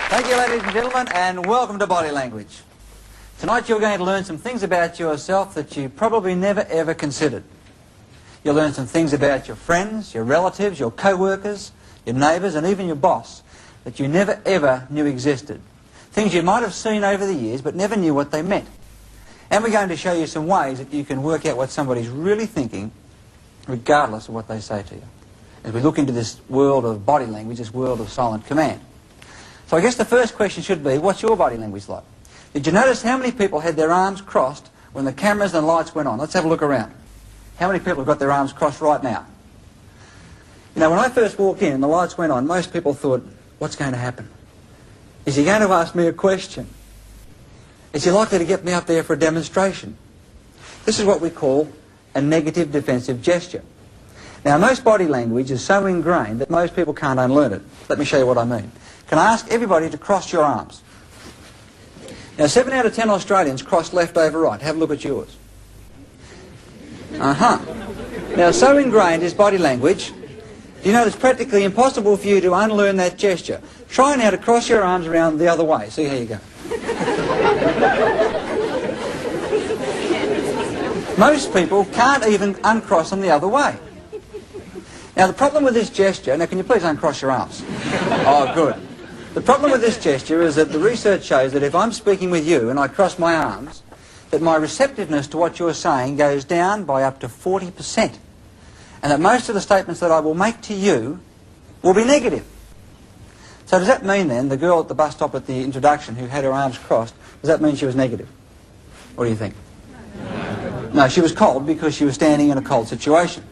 Thank you, ladies and gentlemen, and welcome to Body Language. Tonight you're going to learn some things about yourself that you probably never ever considered. You'll learn some things about your friends, your relatives, your co-workers, your neighbours, and even your boss that you never ever knew existed. Things you might have seen over the years but never knew what they meant. And we're going to show you some ways that you can work out what somebody's really thinking regardless of what they say to you, as we look into this world of body language, this world of silent command. So I guess the first question should be, what's your body language like? Did you notice how many people had their arms crossed when the cameras and lights went on? Let's have a look around. How many people have got their arms crossed right now? You know, when I first walked in and the lights went on, most people thought, what's going to happen? Is he going to ask me a question? Is he likely to get me up there for a demonstration? This is what we call a negative defensive gesture. Now, most body language is so ingrained that most people can't unlearn it. Let me show you what I mean. Can I ask everybody to cross your arms? Now, 7 out of 10 Australians cross left over right. Have a look at yours. Now, so ingrained is body language, you know it's practically impossible for you to unlearn that gesture. Try now to cross your arms around the other way. See how you go. Most people can't even uncross them the other way. Now, the problem with this gesture... Now, can you please uncross your arms? Oh, good. The problem with this gesture is that the research shows that if I'm speaking with you and I cross my arms, that my receptiveness to what you're saying goes down by up to 40%. And that most of the statements that I will make to you will be negative. So does that mean then, the girl at the bus stop at the introduction who had her arms crossed, does that mean she was negative? What do you think? No, she was cold because she was standing in a cold situation.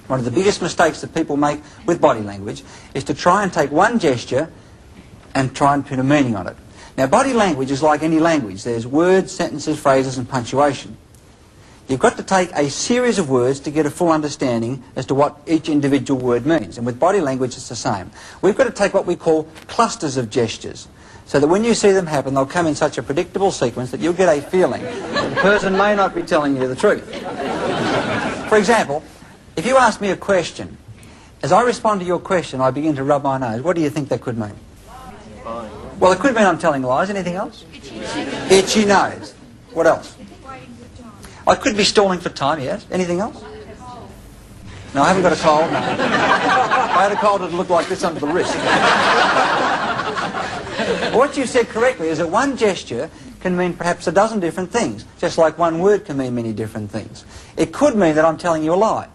One of the biggest mistakes that people make with body language is to try and take one gesture and try and put a meaning on it. Now, body language is like any language. There's words, sentences, phrases, and punctuation. You've got to take a series of words to get a full understanding as to what each individual word means. And with body language, it's the same. We've got to take what we call clusters of gestures, so that when you see them happen, they'll come in such a predictable sequence that you'll get a feeling that the person may not be telling you the truth. For example, if you ask me a question, as I respond to your question, I begin to rub my nose. What do you think that could mean? Well, it could mean I'm telling lies. Anything else? Itchy nose. What else? I could be stalling for time, yes. Anything else? No, I haven't got a cold. No. If I had a cold, it'd look like this under the wrist. What you said correctly is that one gesture can mean perhaps a dozen different things, just like one word can mean many different things. It could mean that I'm telling you a lie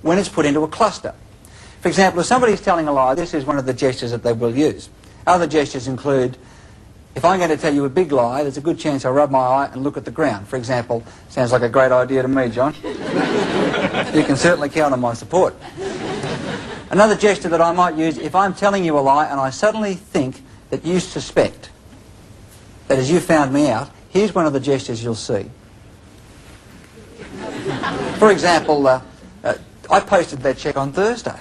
when it's put into a cluster. For example, if somebody's telling a lie, this is one of the gestures that they will use. Other gestures include, if I'm going to tell you a big lie, there's a good chance I'll rub my eye and look at the ground. For example, sounds like a great idea to me, John. You can certainly count on my support. Another gesture that I might use, if I'm telling you a lie and I suddenly think that you suspect that as you found me out, here's one of the gestures you'll see. For example, I posted that check on Thursday.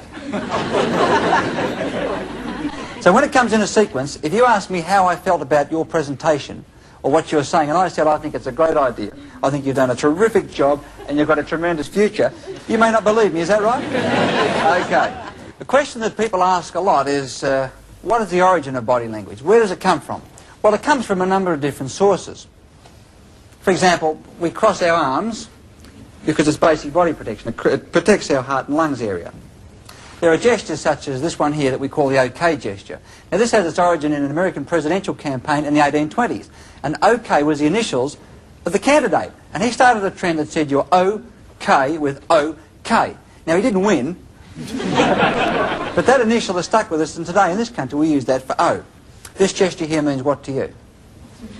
So when it comes in a sequence, if you ask me how I felt about your presentation or what you're saying, and I said I think it's a great idea, I think you've done a terrific job and you've got a tremendous future, you may not believe me, is that right? Okay. The question that people ask a lot is, what is the origin of body language? Where does it come from? Well, it comes from a number of different sources. For example, we cross our arms because it's basic body protection. It protects our heart and lungs area. There are gestures such as this one here that we call the OK gesture. Now, this has its origin in an American presidential campaign in the 1820s. And OK was the initials of the candidate. And he started a trend that said you're OK with OK. Now, he didn't win, but that initial has stuck with us, and today in this country we use that for O. This gesture here means what to you?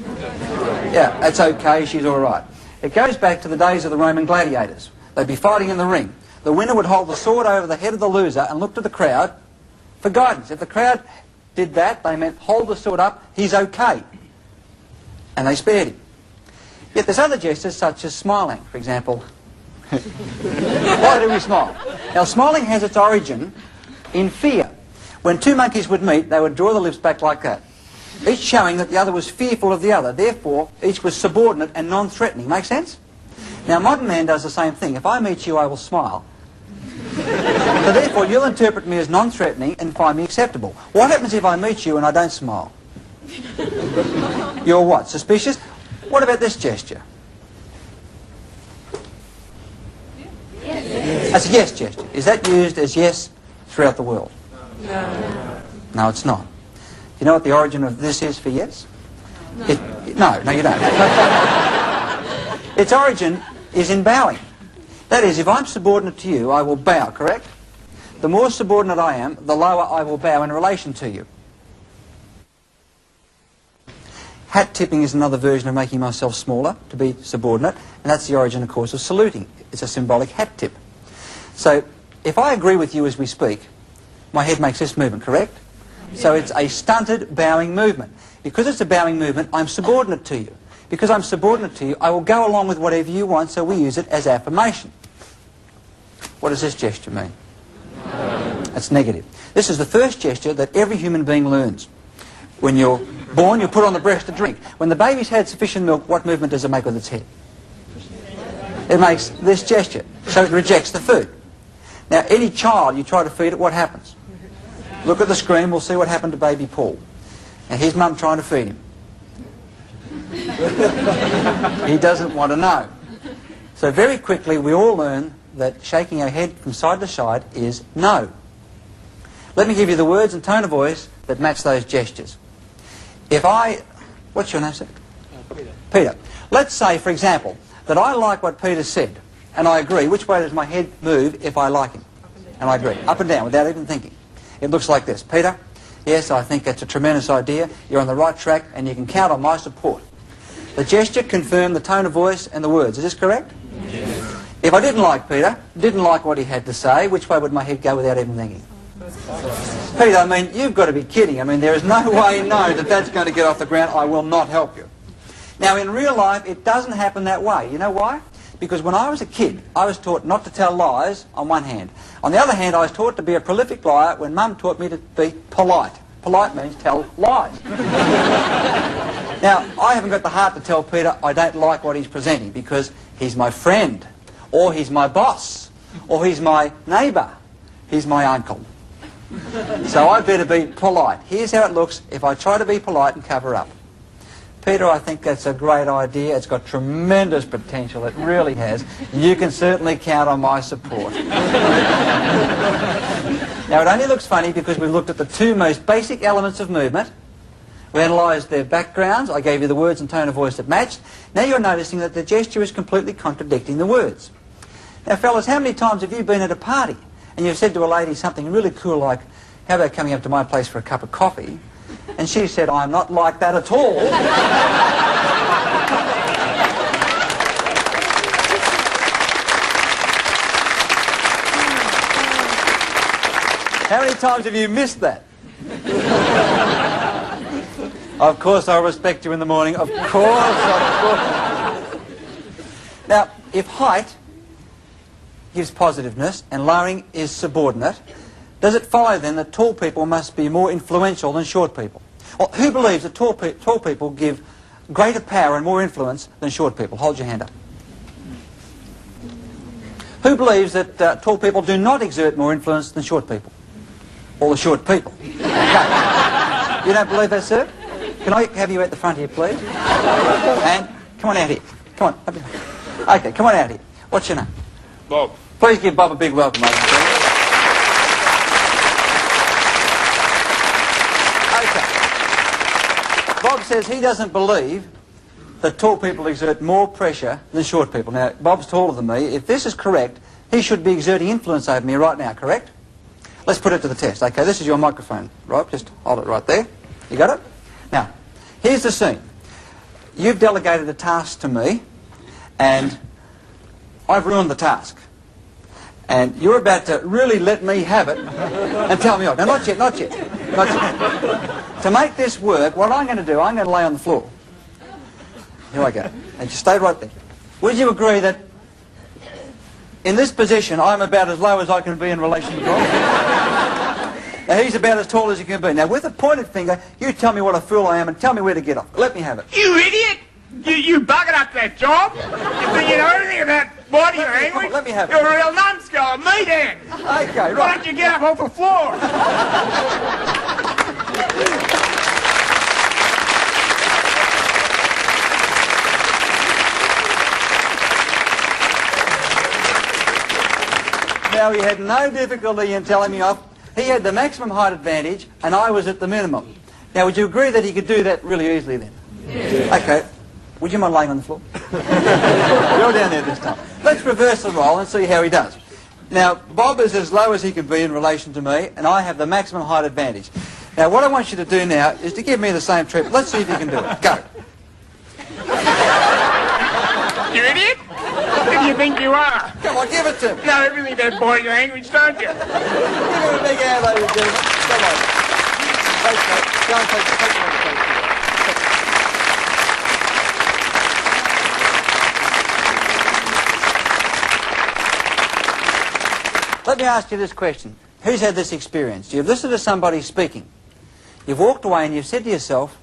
Yeah, that's OK, she's all right. It goes back to the days of the Roman gladiators. They'd be fighting in the ring. The winner would hold the sword over the head of the loser and look to the crowd for guidance. If the crowd did that, they meant hold the sword up, he's OK. And they spared him. Yet there's other gestures such as smiling, for example. Why do we smile? Now, smiling has its origin in fear. When two monkeys would meet, they would draw the lips back like that, each showing that the other was fearful of the other. Therefore, each was subordinate and non-threatening. Make sense? Now, modern man does the same thing. If I meet you, I will smile. So therefore, you'll interpret me as non-threatening and find me acceptable. What happens if I meet you and I don't smile? You're what? Suspicious? What about this gesture? Yes. That's a yes gesture. Is that used as yes throughout the world? No. No, it's not. Do you know what the origin of this is for yes? No. No, you don't. Its origin is in bowing. That is, if I'm subordinate to you, I will bow, correct? The more subordinate I am, the lower I will bow in relation to you. Hat tipping is another version of making myself smaller to be subordinate, and that's the origin, of course, of saluting. It's a symbolic hat tip. So, if I agree with you as we speak, my head makes this movement, correct? So it's a stunted bowing movement. Because it's a bowing movement, I'm subordinate to you. Because I'm subordinate to you, I will go along with whatever you want, so we use it as affirmation. What does this gesture mean? That's negative. This is the first gesture that every human being learns. When you're born, you put on the breast to drink. When the baby's had sufficient milk, what movement does it make with its head? It makes this gesture, so it rejects the food. Now, any child you try to feed it, what happens? Look at the screen, we'll see what happened to baby Paul. And his mum trying to feed him. He doesn't want to know. So very quickly we all learn that shaking our head from side to side is no. Let me give you the words and tone of voice that match those gestures. If I... What's your name, sir? Peter. Peter. Let's say, for example, that I like what Peter said, and I agree. Which way does my head move if I like him? And I agree. Up and down, without even thinking. It looks like this. Peter, yes, I think that's a tremendous idea. You're on the right track, and you can count on my support. The gesture confirmed the tone of voice and the words. Is this correct? Yes. If I didn't like Peter, didn't like what he had to say, which way would my head go without even thinking? Peter, I mean, you've got to be kidding. I mean, there is no way that that's going to get off the ground. I will not help you. Now, in real life, it doesn't happen that way. You know why? Because when I was a kid, I was taught not to tell lies on one hand. On the other hand, I was taught to be a prolific liar when Mum taught me to be polite. Polite means tell lies. Now, I haven't got the heart to tell Peter I don't like what he's presenting because he's my friend, or he's my boss, or he's my neighbour, he's my uncle. So I better be polite. Here's how it looks if I try to be polite and cover up. Peter, I think that's a great idea. It's got tremendous potential. It really has. You can certainly count on my support. Now, it only looks funny because we've looked at the two most basic elements of movement. We analysed their backgrounds. I gave you the words and tone of voice that matched. Now you're noticing that the gesture is completely contradicting the words. Now, fellas, how many times have you been at a party and you've said to a lady something really cool like, how about coming up to my place for a cup of coffee? And she said, I'm not like that at all. How many times have you missed that? Of course I'll respect you in the morning. Of course. Now, if height gives positiveness and lowering is subordinate, does it follow then that tall people must be more influential than short people? Well, who believes that tall people give greater power and more influence than short people? Hold your hand up. Who believes that tall people do not exert more influence than short people? All the short people. Okay. You don't believe that, sir? Can I have you at the front here, please? And come on out here. Come on. Okay, come on out here. What's your name? Bob. Please give Bob a big welcome, ladies and gentlemen. Bob says he doesn't believe that tall people exert more pressure than short people. Now, Bob's taller than me. If this is correct, he should be exerting influence over me right now, correct? Let's put it to the test. Okay, this is your microphone, Rob. Just hold it right there. You got it? Now, here's the scene. You've delegated a task to me, and I've ruined the task. And you're about to really let me have it and tell me off. Now, not yet, not yet, not yet. To make this work, what I'm going to do, I'm going to lay on the floor. Here I go. And just stay right there. Would you agree that in this position, I'm about as low as I can be in relation to Rob? Now, he's about as tall as he can be. Now, with a pointed finger, you tell me what a fool I am and tell me where to get off. Let me have it. You idiot! You buggered up that job. You think you know anything about body language? Let me have it. You're a real numbskull. Me then. Okay, right. Why don't you get up off the floor? how he had no difficulty in telling me off. He had the maximum height advantage, and I was at the minimum. Now, would you agree that he could do that really easily then? Yeah. Okay. Would you mind laying on the floor? You're down there this time. Let's reverse the role and see how he does. Now, Bob is as low as he can be in relation to me, and I have the maximum height advantage. Now, what I want you to do now is to give me the same treatment. Let's see if you can do it. Go. You idiot? Who do you think you are? Come on, give it to me. You know everything about body language, don't you? Give him a big hand, ladies and gentlemen. Come on. Take that. Go and take the medication. Let me ask you this question. Who's had this experience? You've listened to somebody speaking. You've walked away and you've said to yourself,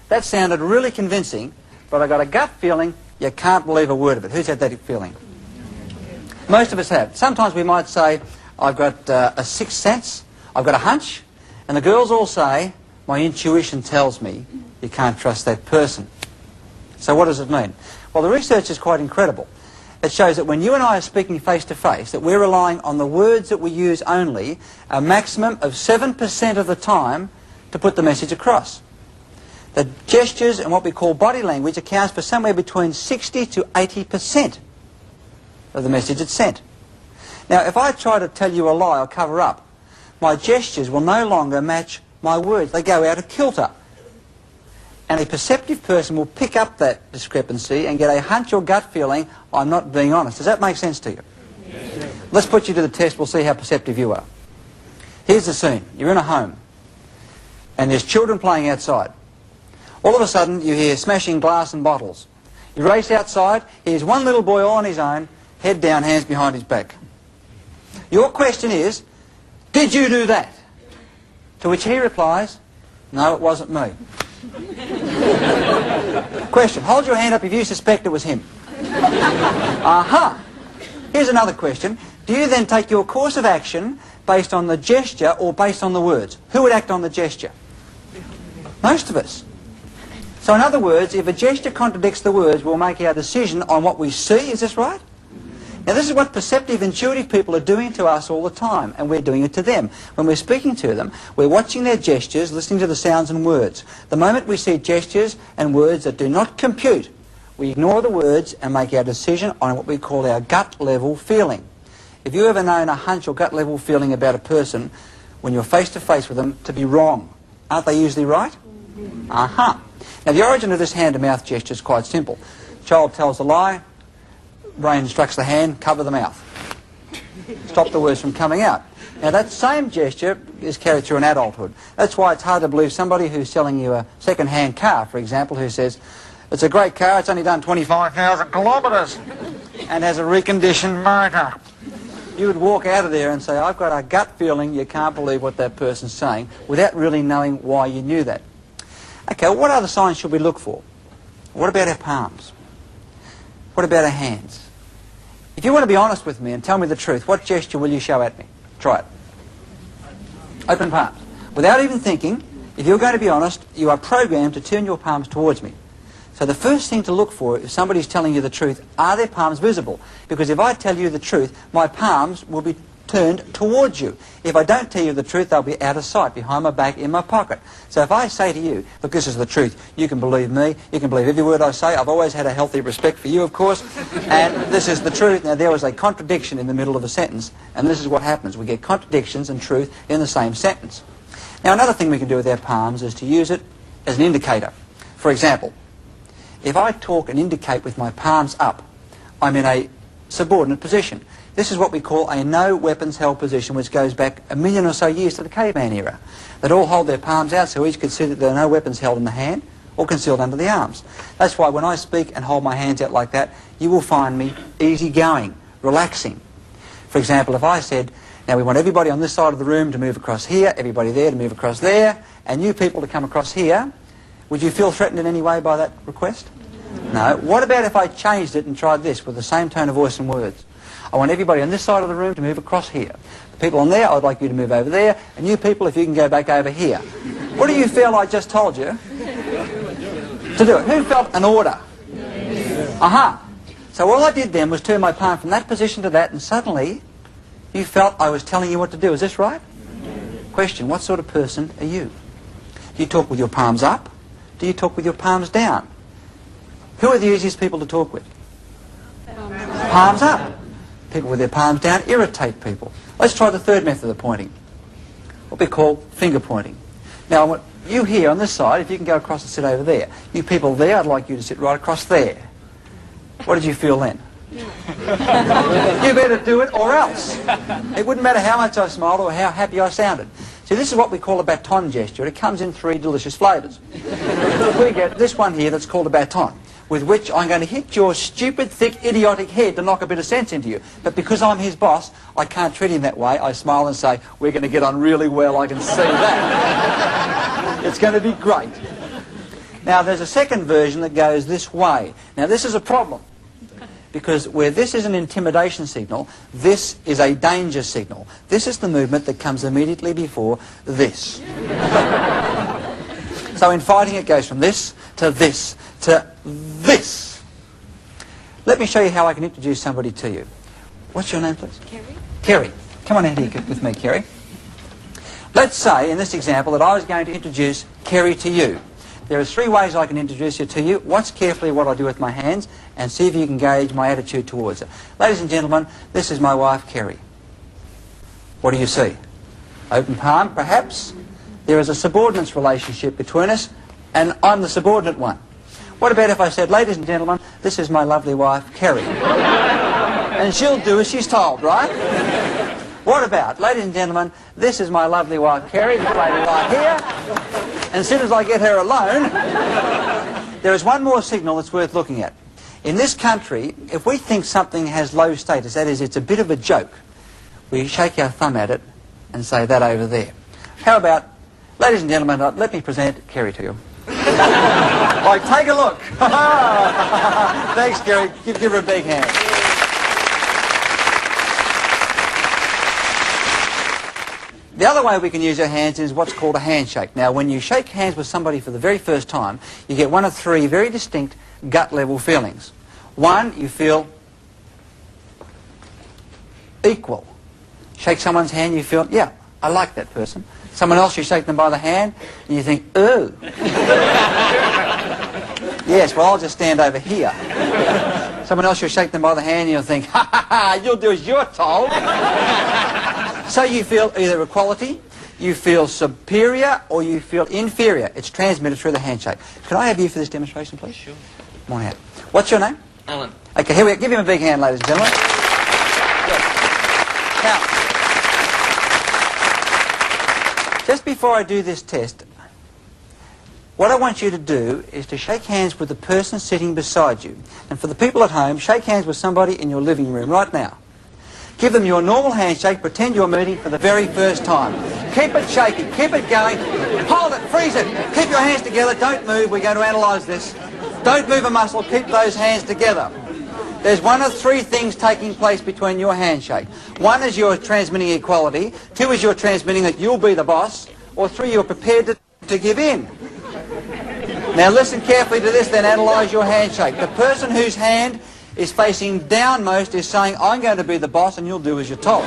that sounded really convincing, but I got a gut feeling you can't believe a word of it. Who's had that feeling? Most of us have. Sometimes we might say, I've got a sixth sense, I've got a hunch, and the girls all say, my intuition tells me you can't trust that person. So what does it mean? Well, the research is quite incredible. It shows that when you and I are speaking face to face, that we're relying on the words that we use only a maximum of 7% of the time to put the message across. The gestures and what we call body language accounts for somewhere between 60 to 80% of the message it's sent. Now, if I try to tell you a lie or cover up, my gestures will no longer match my words. They go out of kilter. And a perceptive person will pick up that discrepancy and get a hunch or gut feeling, I'm not being honest. Does that make sense to you? Yes. Let's put you to the test. We'll see how perceptive you are. Here's the scene. You're in a home. And there's children playing outside. All of a sudden, you hear smashing glass and bottles. You race outside. Here's one little boy all on his own, head down, hands behind his back. Your question is, did you do that? To which he replies, no, it wasn't me. Question, hold your hand up if you suspect it was him. Aha! Here's another question. Do you then take your course of action based on the gesture or based on the words? Who would act on the gesture? Most of us. So in other words, if a gesture contradicts the words, we'll make our decision on what we see. Is this right? Now this is what perceptive, intuitive people are doing to us all the time, and we're doing it to them. When we're speaking to them, we're watching their gestures, listening to the sounds and words. The moment we see gestures and words that do not compute, we ignore the words and make our decision on what we call our gut level feeling. If you ever known a hunch or gut level feeling about a person, when you're face to face with them, to be wrong, aren't they usually right? Aha. Now the origin of this hand to mouth gesture is quite simple. Child tells a lie, brain instructs the hand, cover the mouth. Stop the words from coming out. Now that same gesture is carried through in adulthood. That's why it's hard to believe somebody who's selling you a second-hand car, for example, who says, it's a great car, it's only done 25,000 kilometres and has a reconditioned motor. You would walk out of there and say, I've got a gut feeling you can't believe what that person's saying, without really knowing why you knew that. Okay, well, what other signs should we look for? What about our palms? What about our hands? If you want to be honest with me and tell me the truth, what gesture will you show at me? Try it. Open palms. Without even thinking, if you're going to be honest, you are programmed to turn your palms towards me. So the first thing to look for, if somebody's telling you the truth, are their palms visible? Because if I tell you the truth, my palms will be turned towards you. If I don't tell you the truth, they'll be out of sight, behind my back, in my pocket. So if I say to you, look, this is the truth, you can believe me, you can believe every word I say. I've always had a healthy respect for you, of course, and this is the truth. Now, there was a contradiction in the middle of a sentence, and this is what happens. We get contradictions and truth in the same sentence. Now, another thing we can do with our palms is to use it as an indicator. For example, if I talk and indicate with my palms up, I'm in a subordinate position. This is what we call a no weapons held position, which goes back 1 million or so years to the caveman era. They'd all hold their palms out so each could see that there are no weapons held in the hand or concealed under the arms. That's why when I speak and hold my hands out like that, you will find me easygoing, relaxing. For example, if I said, now we want everybody on this side of the room to move across here, everybody there to move across there, and you people to come across here, would you feel threatened in any way by that request? No. What about if I changed it and tried this with the same tone of voice and words? I want everybody on this side of the room to move across here. The people on there, I'd like you to move over there. And you people, if you can go back over here. What do you feel I just told you to do it? Who felt an order? Aha. So all I did then was turn my palm from that position to that, and suddenly You felt I was telling you what to do. Is this right? Question, what sort of person are you? Do you talk with your palms up? Do you talk with your palms down? Who are the easiest people to talk with? Palms up. People with their palms down irritate people. Let's try the third method of pointing, what we call finger pointing. Now, what you here on this side, if you can go across and sit over there. You people there, I'd like you to sit right across there. What did you feel then? You better do it or else. It wouldn't matter how much I smiled or how happy I sounded. See, this is what we call a baton gesture. It comes in 3 delicious flavours. We get this one here that's called a baton, with which I'm going to hit your stupid, thick, idiotic head to knock a bit of sense into you. But because I'm his boss, I can't treat him that way. I smile and say, we're going to get on really well, I can see that. It's going to be great. Now, there's a second version that goes this way. Now, this is a problem, because where this is an intimidation signal, this is a danger signal. This is the movement that comes immediately before this. So in fighting, it goes from this to this to this. Let me show you how I can introduce somebody to you. What's your name, please? Kerry. Kerry. Come on out here with me, Kerry. Let's say, in this example, that I was going to introduce Kerry to you. There are 3 ways I can introduce you to you. Watch carefully what I do with my hands and see if you can gauge my attitude towards her. Ladies and gentlemen, this is my wife, Kerry. What do you see? Open palm, perhaps? There is a subordinates relationship between us, and I'm the subordinate one. What about if I said, ladies and gentlemen, this is my lovely wife, Kerry? And she'll do as she's told, right? What about, ladies and gentlemen, this is my lovely wife, Kerry, this lady right here. And as soon as I get her alone, there is one more signal that's worth looking at. In this country, if we think something has low status, that is, it's a bit of a joke, we shake our thumb at it and say, that over there. How about, ladies and gentlemen, let me present Kerry to you. Like, take a look. Thanks, Kerry. Give her a big hand. The other way we can use our hands is what's called a handshake. Now, when you shake hands with somebody for the very first time, you get one of 3 very distinct gut-level feelings. One, you feel equal. Shake someone's hand, you feel, yeah, I like that person. Someone else, you shake them by the hand, and you think, ooh. Yes, well, I'll just stand over here. Someone else, you shake them by the hand, and you'll think, ha ha ha, you'll do as you're told. So you feel either equality, you feel superior, or you feel inferior. It's transmitted through the handshake. Can I have you for this demonstration, please? Sure. Come on out. What's your name? Alan. Okay, here we go. Give him a big hand, ladies and gentlemen. Good. Now, just before I do this test, what I want you to do is to shake hands with the person sitting beside you. And for the people at home, shake hands with somebody in your living room right now. Give them your normal handshake. Pretend you're meeting for the very first time. Keep it shaky. Keep it going. Hold it. Freeze it. Keep your hands together. Don't move. We're going to analyse this. Don't move a muscle. Keep those hands together. There's one of 3 things taking place between your handshake. 1 is you're transmitting equality. 2 is you're transmitting that you'll be the boss. Or 3, you're prepared to give in. Now listen carefully to this, then analyse your handshake. The person whose hand is facing downmost is saying, I'm going to be the boss and you'll do as you're told.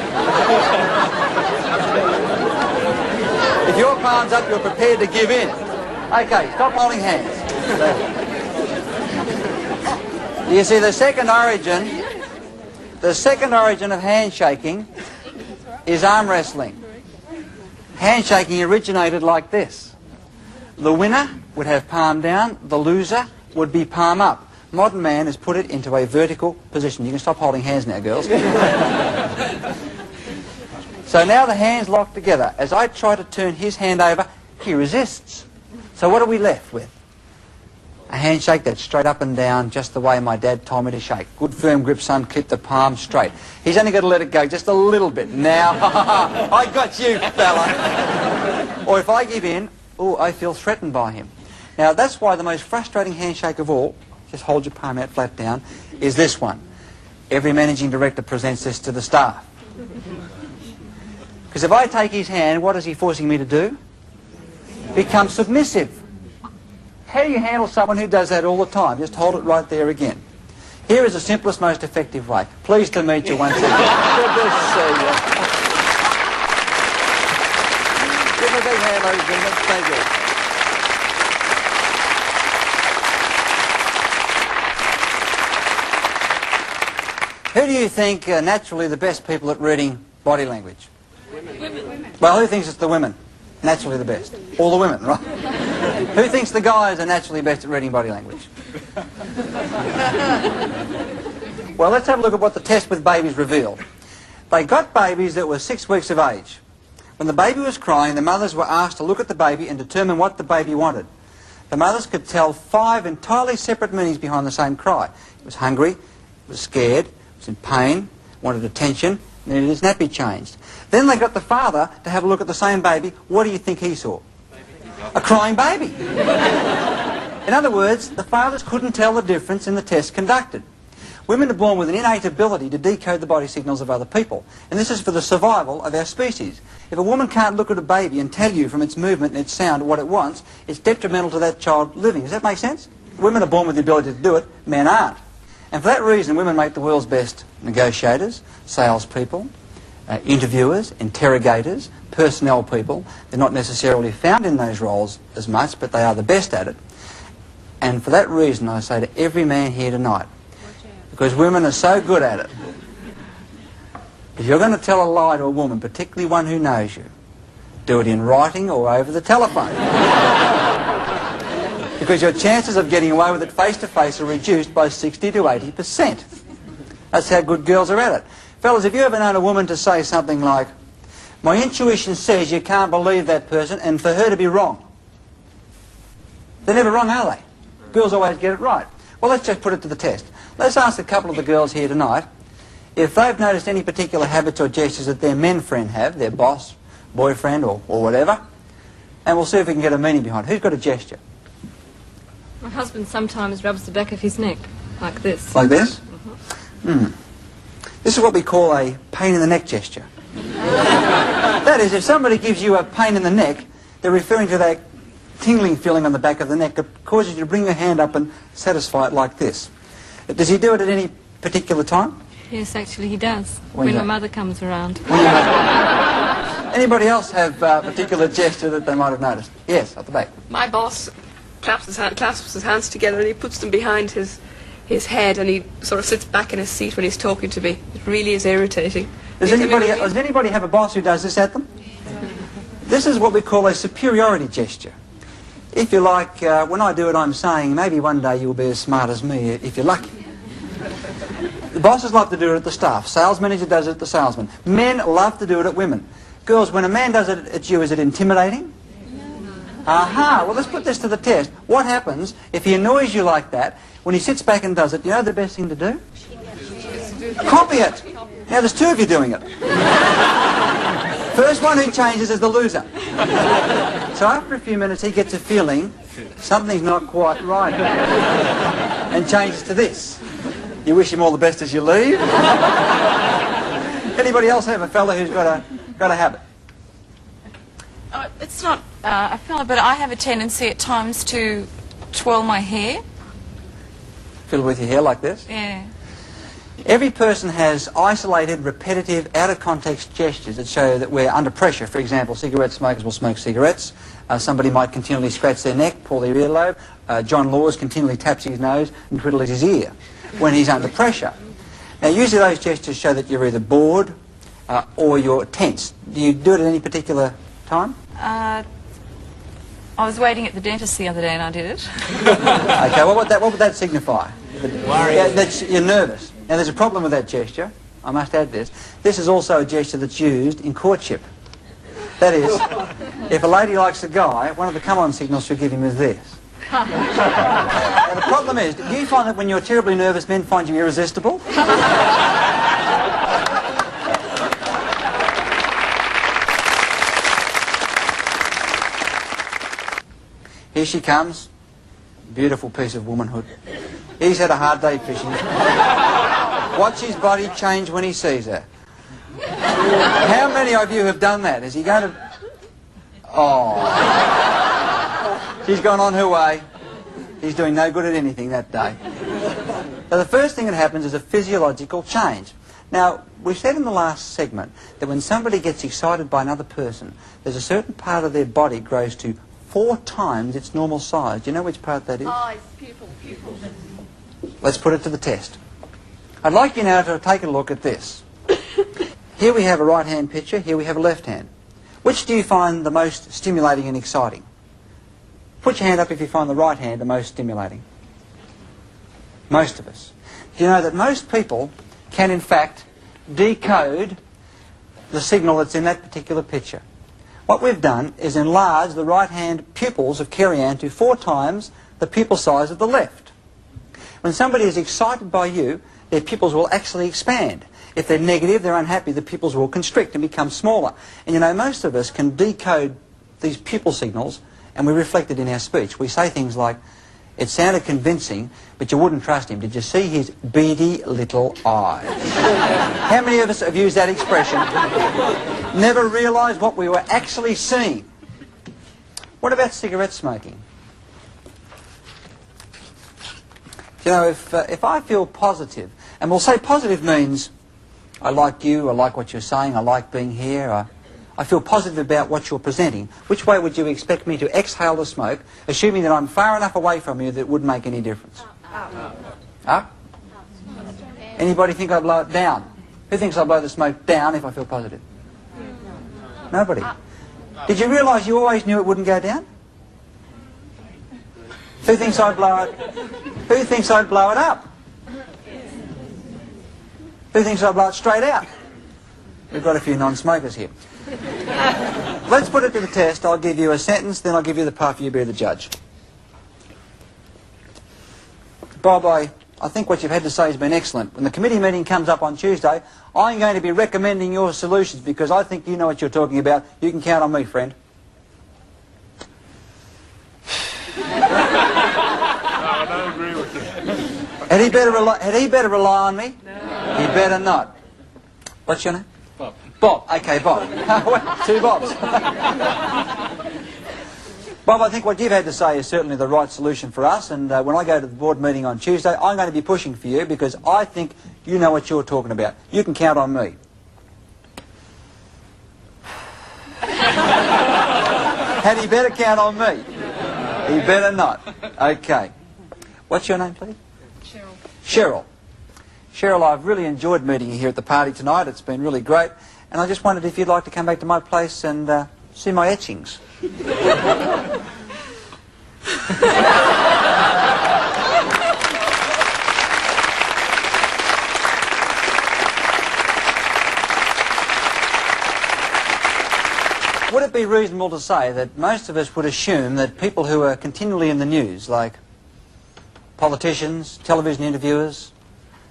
If your palm's up, you're prepared to give in. Okay, stop holding hands. Do you see the second origin? The second origin of handshaking is arm wrestling. Handshaking originated like this. The winner would have palm down, the loser would be palm up. Modern man has put it into a vertical position. You can stop holding hands now, girls. So now the hands lock together. As I try to turn his hand over, he resists. So what are we left with? A handshake that's straight up and down, just the way my dad told me to shake. Good firm grip, son, keep the palm straight. He's only got to let it go just a little bit. Now, I got you, fella. Or if I give in, oh, I feel threatened by him. Now, that's why the most frustrating handshake of all, just hold your palm out flat down, is this one. Every managing director presents this to the staff. Because if I take his hand, what is he forcing me to do? Become submissive. How do you handle someone who does that all the time? Just hold it right there again. Here is the simplest, most effective way. Pleased to meet you once again. Good to see you. Give a big hand, ladies and gentlemen. Thank you. Who do you think are naturally the best people at reading body language? Women. Well, who thinks it's the women? Naturally the best. All the women, right? Who thinks the guys are naturally best at reading body language? Well, let's have a look at what the test with babies revealed. They got babies that were 6 weeks of age. When the baby was crying, the mothers were asked to look at the baby and determine what the baby wanted. The mothers could tell 5 entirely separate meanings behind the same cry. It was hungry, it was scared, it was in pain, wanted attention, and needed his nappy changed. Then they got the father to have a look at the same baby. What do you think he saw? A crying baby. In other words, the fathers couldn't tell the difference in the test conducted. Women are born with an innate ability to decode the body signals of other people, and this is for the survival of our species. If a woman can't look at a baby and tell you from its movement and its sound what it wants, it's detrimental to that child living. Does that make sense? Women are born with the ability to do it, men aren't. And for that reason, women make the world's best negotiators, salespeople, interviewers, interrogators, personnel people. They're not necessarily found in those roles as much, but they are the best at it. And for that reason, I say to every man here tonight, because women are so good at it, if you're going to tell a lie to a woman, particularly one who knows you, do it in writing or over the telephone. Because your chances of getting away with it face-to-face are reduced by 60 to 80%. That's how good girls are at it. Fellas, have you ever known a woman to say something like, my intuition says you can't believe that person, and for her to be wrong? They're never wrong, are they? Girls always get it right. Well, let's just put it to the test. Let's ask a couple of the girls here tonight if they've noticed any particular habits or gestures that their men friend have, their boss, boyfriend, or whatever, and we'll see if we can get a meaning behind it. Who's got a gesture? My husband sometimes rubs the back of his neck, like this. Like this? This is what we call a pain in the neck gesture. That is, if somebody gives you a pain in the neck, they're referring to that tingling feeling on the back of the neck that causes you to bring your hand up and satisfy it like this. Does he do it at any particular time? Yes, actually he does. When my mother comes around. Anybody else have a particular gesture that they might have noticed? Yes, at the back. My boss clasps his hands together and he puts them behind his head, and he sort of sits back in his seat when he's talking to me. It really is irritating. Does anybody have a boss who does this at them? This is what we call a superiority gesture. If you like, when I do it, I'm saying, maybe one day you'll be as smart as me if you're lucky. The bosses love to do it at the staff. Sales manager does it at the salesman. Men love to do it at women. Girls, when a man does it at you, is it intimidating? Aha, well, let's put this to the test. What happens if he annoys you like that? When he sits back and does it, you know the best thing to do? Copy it. Now, there's 2 of you doing it. First one who changes is the loser. So after a few minutes, he gets a feeling something's not quite right and changes to this. You wish him all the best as you leave. Anybody else have a fella who's got a habit? It's not a fella, but I have a tendency at times to twirl my hair. Fiddle with your hair like this? Yeah. Every person has isolated, repetitive, out-of-context gestures that show that we're under pressure. For example, cigarette smokers will smoke cigarettes. Somebody might continually scratch their neck, pull their earlobe. John Laws continually taps his nose and twiddles his ear when he's under pressure. Now, usually those gestures show that you're either bored or you're tense. Do you do it at any particular time? I was waiting at the dentist the other day and I did it. Okay, what would that signify? That you're nervous. Now, there's a problem with that gesture. I must add this. This is also a gesture that's used in courtship. That is, if a lady likes a guy, one of the come-on signals she'll give him is this. Now, the problem is, do you find that when you're terribly nervous, men find you irresistible? Here she comes. Beautiful piece of womanhood. He's had a hard day fishing. Watch his body change when he sees her. How many of you have done that? Is he going to... Oh. She's gone on her way. He's doing no good at anything that day. So the first thing that happens is a physiological change. Now, we said in the last segment that when somebody gets excited by another person, there's a certain part of their body grows to 4 times its normal size. Do you know which part that is? Eyes, pupil. Let's put it to the test. I'd like you now to take a look at this. Here we have a right-hand picture, here we have a left hand. Which do you find the most stimulating and exciting? Put your hand up if you find the right hand the most stimulating. Most of us. Do you know that most people can in fact decode the signal that's in that particular picture? What we've done is enlarge the right-hand pupils of Kerry-Ann to 4 times the pupil size of the left. When somebody is excited by you, their pupils will actually expand. If they're negative, they're unhappy, the pupils will constrict and become smaller. And you know, most of us can decode these pupil signals and we reflect it in our speech. We say things like, it sounded convincing, but you wouldn't trust him. Did you see his beady little eyes? How many of us have used that expression? Never realised what we were actually seeing. What about cigarette smoking? You know, if I feel positive, and we'll say positive means I like you, I like what you're saying, I like being here, I feel positive about what you're presenting. Which way would you expect me to exhale the smoke, assuming that I'm far enough away from you that it wouldn't make any difference? Up? Anybody think I blow it down? Who thinks I blow the smoke down if I feel positive? Nobody. Did you realise you always knew it wouldn't go down? Who thinks I'd blow it? Who thinks I'd blow it up? Who thinks I'd blow it straight out? We've got a few non-smokers here. Let's put it to the test. I'll give you a sentence, then I'll give you the puff, you be the judge. Bob, I think what you've had to say has been excellent. When the committee meeting comes up on Tuesday, I'm going to be recommending your solutions because I think you know what you're talking about. You can count on me, friend. I don't agree with you. Had he better rely on me? No. He better not. What's your name? Bob. Bob. Okay, Bob. 2 Bobs. Bob, I think what you've had to say is certainly the right solution for us, and when I go to the board meeting on Tuesday, I'm going to be pushing for you because I think you know what you're talking about. You can count on me. Had he better count on me? He better not. Okay. What's your name, please? Cheryl. Cheryl. Cheryl, I've really enjoyed meeting you here at the party tonight. It's been really great. And I just wondered if you'd like to come back to my place and see my etchings. Would it be reasonable to say that most of us would assume that people who are continually in the news, like politicians, television interviewers,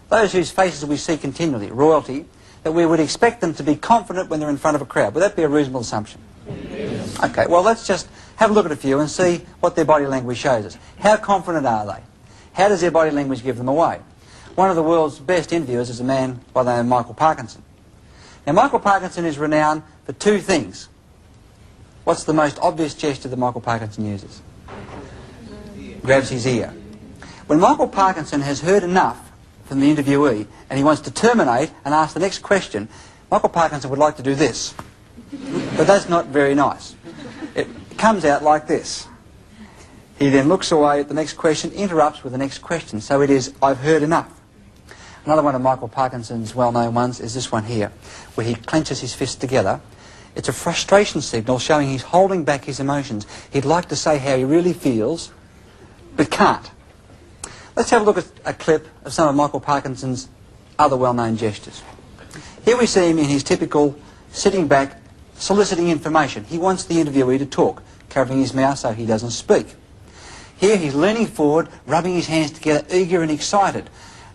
those whose faces we see continually, royalty, that we would expect them to be confident when they're in front of a crowd? Would that be a reasonable assumption? Yes. Okay, well, let's just have a look at a few and see what their body language shows us. How confident are they? How does their body language give them away? One of the world's best interviewers is a man by the name of Michael Parkinson. Now, Michael Parkinson is renowned for 2 things. What's the most obvious gesture that Michael Parkinson uses? Grabs his ear. When Michael Parkinson has heard enough from the interviewee and he wants to terminate and ask the next question, Michael Parkinson would like to do this. But that's not very nice. It comes out like this. He then looks away at the next question, interrupts with the next question. So it is, I've heard enough. Another one of Michael Parkinson's well-known ones is this one here, where he clenches his fists together. It's a frustration signal showing he's holding back his emotions. He'd like to say how he really feels, but can't. Let's have a look at a clip of some of Michael Parkinson's other well-known gestures. Here we see him in his typical sitting back, soliciting information. He wants the interviewee to talk, covering his mouth so he doesn't speak. Here he's leaning forward, rubbing his hands together, eager and excited,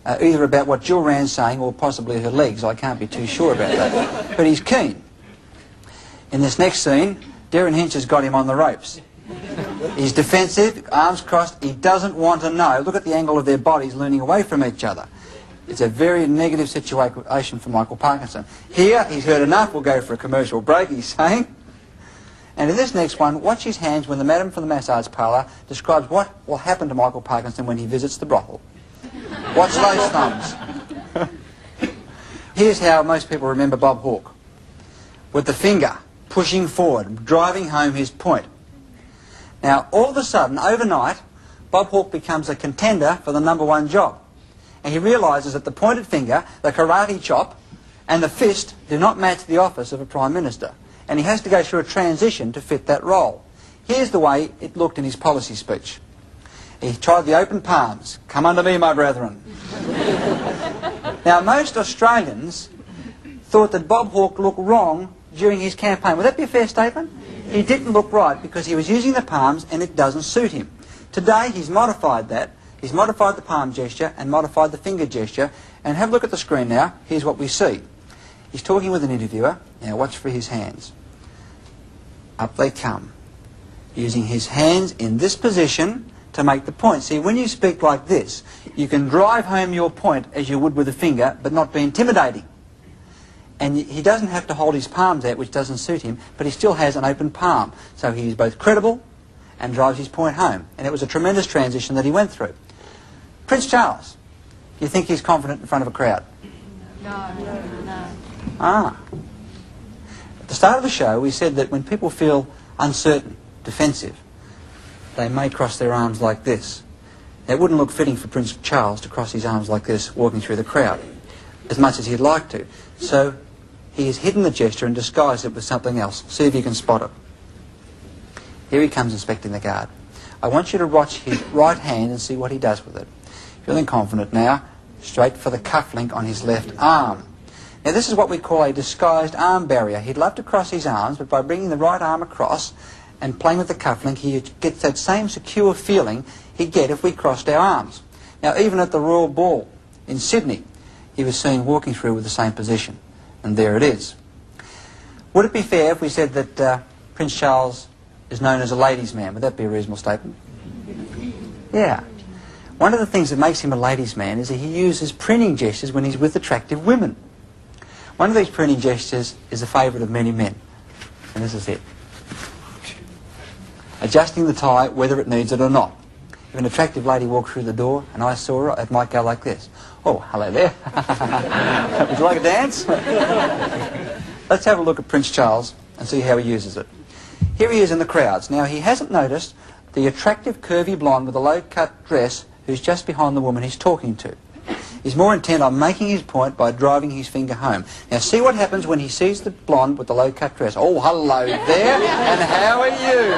either about what Jill Rand's saying or possibly her legs. I can't be too sure about that. But he's keen. In this next scene, Darren Hinch has got him on the ropes. He's defensive, arms crossed, he doesn't want to know. Look at the angle of their bodies leaning away from each other. It's a very negative situation for Michael Parkinson. Here, he's heard enough, we'll go for a commercial break, he's saying. And in this next one, watch his hands when the madam from the massage parlour describes what will happen to Michael Parkinson when he visits the brothel. Watch those thumbs. Here's how most people remember Bob Hawke. With the finger pushing forward, driving home his point. Now, all of a sudden, overnight, Bob Hawke becomes a contender for the #1 job. And he realises that the pointed finger, the karate chop, and the fist do not match the office of a Prime Minister. And he has to go through a transition to fit that role. Here's the way it looked in his policy speech. He tried the open palms. Come unto me, my brethren. Now, most Australians thought that Bob Hawke looked wrong during his campaign. Would that be a fair statement? He didn't look right because he was using the palms and it doesn't suit him. Today, he's modified that. He's modified the palm gesture and modified the finger gesture. And have a look at the screen now. Here's what we see. He's talking with an interviewer. Now, watch for his hands. Up they come. Using his hands in this position to make the point. See, when you speak like this, you can drive home your point as you would with a finger, but not be intimidating. And he doesn't have to hold his palms out, which doesn't suit him, but he still has an open palm. So he's both credible and drives his point home. And it was a tremendous transition that he went through. Prince Charles, do you think he's confident in front of a crowd? No. Ah. At the start of the show, we said that when people feel uncertain, defensive, they may cross their arms like this. It wouldn't look fitting for Prince Charles to cross his arms like this walking through the crowd, as much as he'd like to. So he has hidden the gesture and disguised it with something else. See if you can spot it. Here he comes inspecting the guard. I want you to watch his right hand and see what he does with it. Feeling confident now, straight for the cufflink on his left arm. Now this is what we call a disguised arm barrier. He'd love to cross his arms, but by bringing the right arm across and playing with the cufflink, he gets that same secure feeling he'd get if we crossed our arms. Now even at the Royal Ball in Sydney, he was seen walking through with the same position. And there it is. Would it be fair if we said that Prince Charles is known as a ladies' man? Would that be a reasonable statement? Yeah. One of the things that makes him a ladies' man is that he uses printing gestures when he's with attractive women. One of these printing gestures is a favourite of many men. And this is it. Adjusting the tie whether it needs it or not. If an attractive lady walked through the door and I saw her, it might go like this. Oh, hello there. Would you like a dance? Let's have a look at Prince Charles and see how he uses it. Here he is in the crowds. Now, he hasn't noticed the attractive curvy blonde with a low-cut dress who's just behind the woman he's talking to. He's more intent on making his point by driving his finger home. Now, see what happens when he sees the blonde with the low-cut dress. Oh, hello there, and how are you?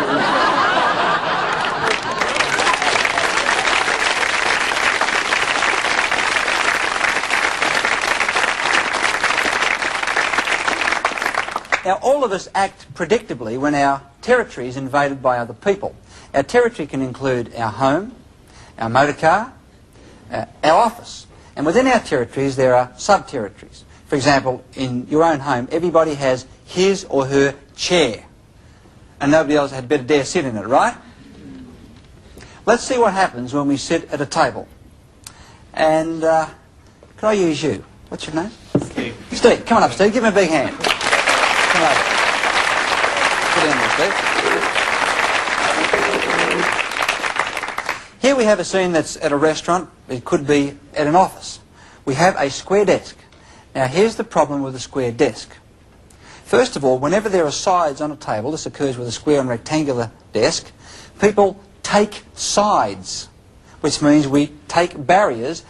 Now, all of us act predictably when our territory is invaded by other people. Our territory can include our home, our motor car, our office. And within our territories, there are sub-territories. For example, in your own home, everybody has his or her chair. And nobody else had better dare sit in it, right? Let's see what happens when we sit at a table. And can I use you? What's your name? Steve. Steve, come on up, Steve. Give me a big hand. Come over. Sit down there, Steve. Here we have a scene that's at a restaurant. It could be at an office. We have a square desk. Now, here's the problem with a square desk. First of all, whenever there are sides on a table, this occurs with a square and rectangular desk, people take sides, which means we take barriers.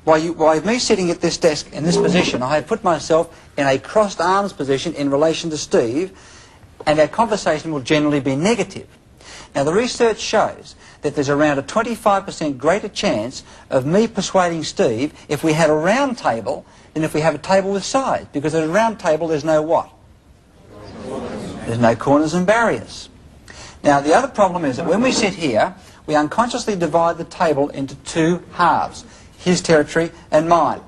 By me sitting at this desk in this position, I have put myself in a crossed arms position in relation to Steve, and our conversation will generally be negative. Now, the research shows that there's around a 25% greater chance of me persuading Steve if we had a round table than if we have a table with sides, because at a round table there's no what? There's no corners and barriers. Now, the other problem is that when we sit here, we unconsciously divide the table into two halves. His territory and mine.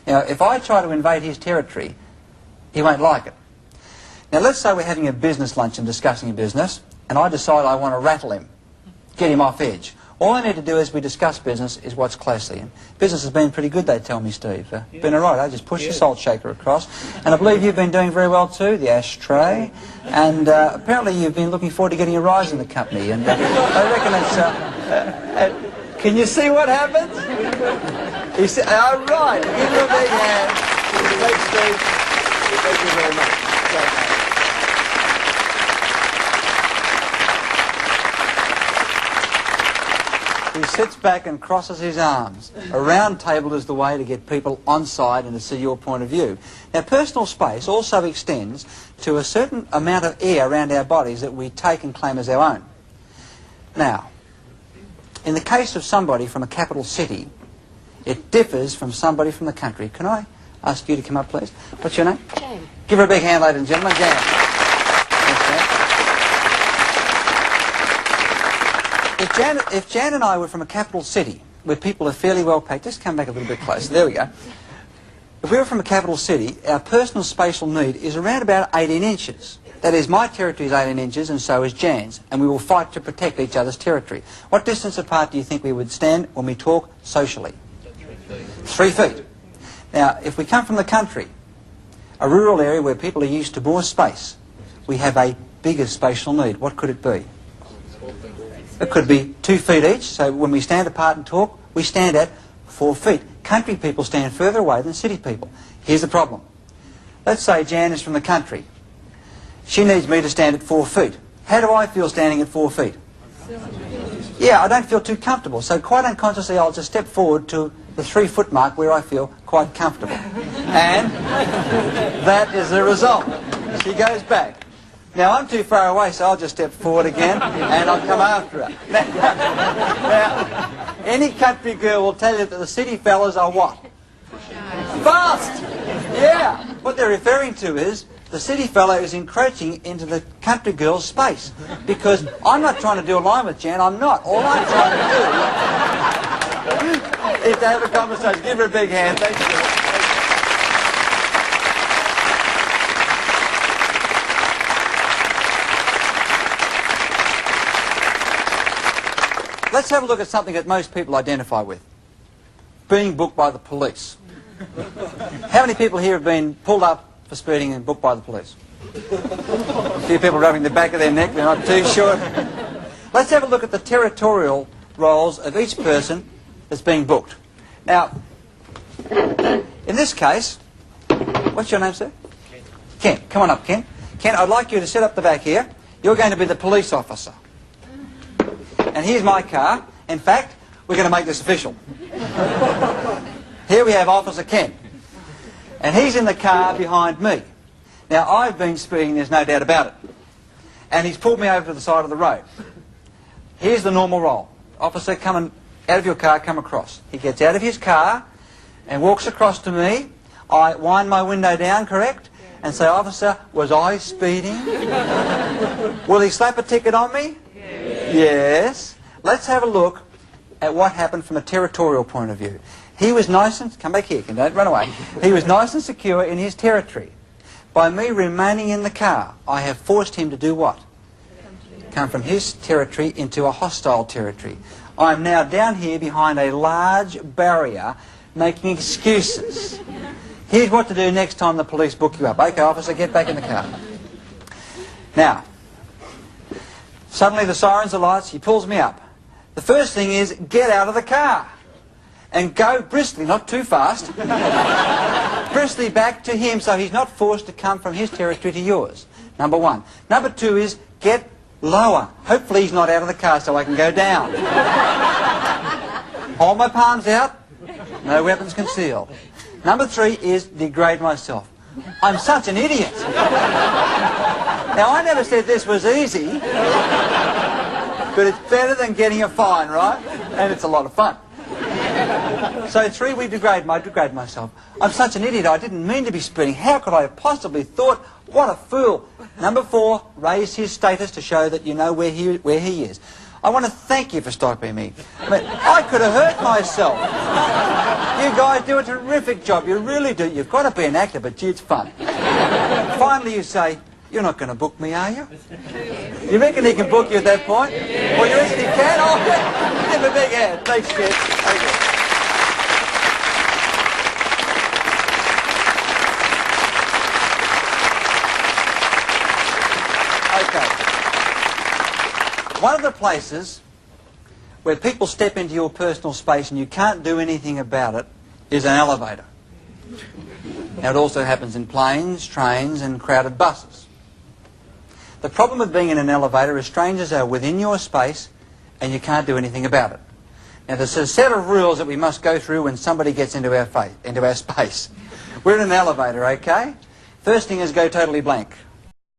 Now, if I try to invade his territory, he won't like it. Now, let's say we're having a business lunch and discussing a business, and I decide I want to rattle him, get him off edge. All I need to do as we discuss business is watch closely. And business has been pretty good, they tell me, Steve. Been all right. I just push the salt shaker across. And I believe you've been doing very well too, the ashtray. And apparently you've been looking forward to getting a rise in the company. And I reckon it's... can you see what happens? He said, all right, give him a big hand. Thanks, Steve. Thank you very much. He sits back and crosses his arms. A round table is the way to get people on side and to see your point of view. Now, personal space also extends to a certain amount of air around our bodies that we take and claim as our own. Now, in the case of somebody from a capital city, it differs from somebody from the country. Can I ask you to come up, please? What's your name? Jane. Give her a big hand, ladies and gentlemen. Jane. If Jan and I were from a capital city where people are fairly well packed, just come back a little bit closer. There we go. If we were from a capital city, our personal spatial need is around about 18 inches. That is, my territory is 18 inches and so is Jan's, and we will fight to protect each other's territory. What distance apart do you think we would stand when we talk socially? 3 feet. Now, if we come from the country, a rural area where people are used to more space, we have a bigger spatial need. What could it be? It could be 2 feet each, so when we stand apart and talk, we stand at 4 feet. Country people stand further away than city people. Here's the problem. Let's say Jan is from the country. She needs me to stand at 4 feet. How do I feel standing at 4 feet? Yeah, I don't feel too comfortable, so quite unconsciously I'll just step forward to the 3 foot mark where I feel quite comfortable. And that is the result. She goes back. Now, I'm too far away, so I'll just step forward again, and I'll come after her. Now, any country girl will tell you that the city fellas are what? Fast! Yeah! What they're referring to is the city fella is encroaching into the country girl's space. Because I'm not trying to do a line with Jan, I'm not. All I'm trying to do is to have a conversation. Give her a big hand. Thank you. Let's have a look at something that most people identify with. Being booked by the police. How many people here have been pulled up for speeding and booked by the police? A few people rubbing the back of their neck, they're not too sure. Let's have a look at the territorial roles of each person that's being booked. Now, in this case, what's your name, sir? Ken. Come on up, Ken. Ken, I'd like you to sit up the back here. You're going to be the police officer. And here's my car. In fact, we're going to make this official. Here we have Officer Ken. And he's in the car behind me. Now, I've been speeding, there's no doubt about it. And he's pulled me over to the side of the road. Here's the normal role. Officer, come out of your car, come across. He gets out of his car and walks across to me. I wind my window down, correct? And say, Officer, was I speeding? Will he slap a ticket on me? Yes. Let's have a look at what happened from a territorial point of view. He was nice and... Come back here, don't run away. He was nice and secure in his territory. By me remaining in the car, I have forced him to do what? Come from his territory into a hostile territory. I'm now down here behind a large barrier making excuses. Here's what to do next time the police book you up. Okay, officer, get back in the car. Now, suddenly the sirens are lights, he pulls me up. The first thing is, get out of the car. And go briskly, not too fast, briskly back to him so he's not forced to come from his territory to yours. Number one. Number two is, get lower. Hopefully he's not out of the car so I can go down. Hold my palms out, no weapons concealed. Number three is, degrade myself. I'm such an idiot. Now, I never said this was easy, but it's better than getting a fine, right? And it's a lot of fun. So three, I degrade myself. I'm such an idiot, I didn't mean to be speeding. How could I have possibly thought? What a fool. Number four, raise his status to show that you know where he is. I want to thank you for stopping me. I mean, I could have hurt myself. You guys do a terrific job, you really do. You've got to be an actor, but gee, it's fun. Finally you say, you're not going to book me, are you? You reckon he can book you at that point? Well, you reckon he can? Oh, give him a big hand. Thanks, kid. Thank you. Okay. One of the places where people step into your personal space and you can't do anything about it is an elevator. Now, it also happens in planes, trains, and crowded buses. The problem with being in an elevator is strangers are within your space and you can't do anything about it. Now, there's a set of rules that we must go through when somebody gets into our space. We're in an elevator, okay? First thing is go totally blank.